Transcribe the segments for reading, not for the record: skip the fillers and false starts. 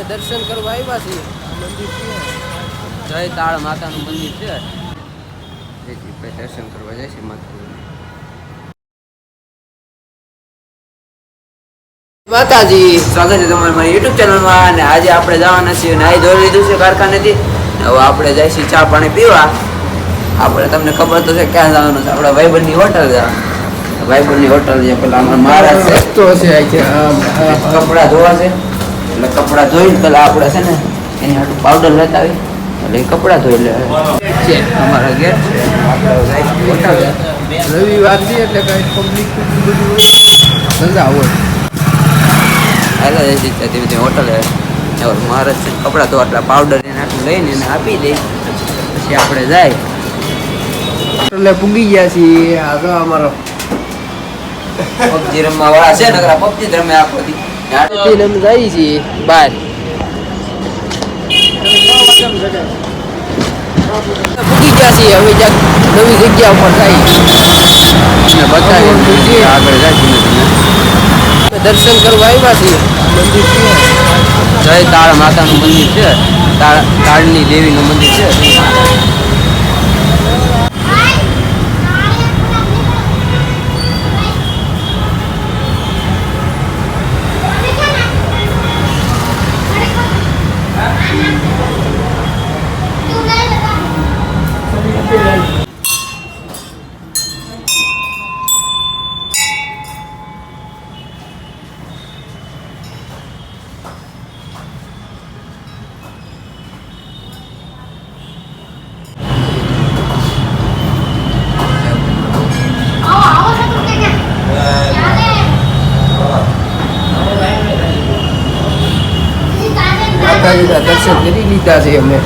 દર્શન કરવા આવ્યા છીએ. મંદિર છે જય તાળ માતાનું મંદિર છે. દર્શન કરવા જાય છે માતાજી. સ્વાગત છે તમારું મારી યુટ્યુબ ચેનલમાં. અને આજે આપણે જવાના છીએ, નાઈ ધોઈ લીધું છે કારખાનેથી. હવે આપણે જઈશું ચા પાણી પીવા. આપણે તમને ખબર તો છે ક્યાં જવાનું છે, આપણા ભાઈબંધની હોટલ જવાનું. ભાઈબંધની હોટલ છે પેલા મહારાજ છે તો છે કપડાં ધોવા છે, એટલે કપડાં ધોઈને પેલા આપણે છે ને એની હાટું પાવડર લેતા આવી, એટલે કપડાં ધોઈ લે છે. અમારા ગેટ છે, આપણે હોટલ રવિવાર છે એટલે કઈ પબ્લિક ધંધા હોય. હાલા જઈશું ધીમે ધીમે હોટલ મહારાજ છે કપડાં ધોવા, એટલે પાવડર એને હાટું લઈને એને આપી દઈ, પછી આપણે જાય એટલે પૂગી ગયા છીએ. આગળ અમારો પબજી રમવા વાળા છે, નકરા પબજી જ રમે આખો દી. અમે જઈએ છીએ બહાર. પૂગી ગયા છીએ, હવે નવી જગ્યા ઉપર જઈએ બતાવી આગળ જાય. દર્શન કરવા આવ્યા છીએ. મંદિર છે જય તાળ માતાનું મંદિર છે, તાળની દેવીનું મંદિર છે. દર્શન કરી લીધા છે અમે.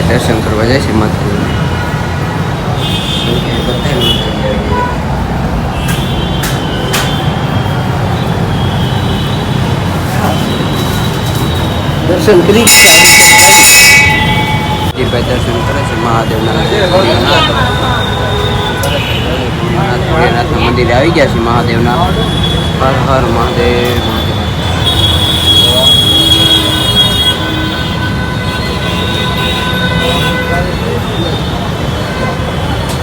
દર્શન કરવા જાય છે માતાજી. દર્શન કરી દર્શન કરે છે મહાદેવના. ભોળેનાથના મંદિરે આવી ગયા છે મહાદેવના. હર હર મહાદેવ.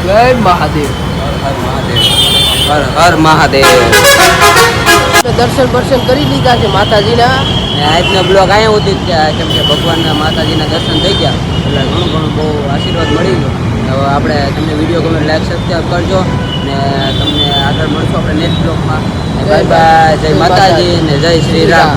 જય મહાદેવ. હર મહાદેવ. હર હર મહાદેવ. દર્શન કરી લીધા છે માતાજીના. આજનો બ્લોગ અહીંયા સુધી કેમ કે ભગવાનના માતાજીના દર્શન થઈ ગયા, એટલે ઘણું બહુ આશીર્વાદ મળી ગયો. હવે આપણે તમને વિડીયો ગમે લાઈક સબસ્ક્રાઈબ કરજો, ને તમને આગળ મળશું આપણે નેક્સ્ટ બ્લોગમાં. Bye bye. જય માતાજી ને જય શ્રી રામ.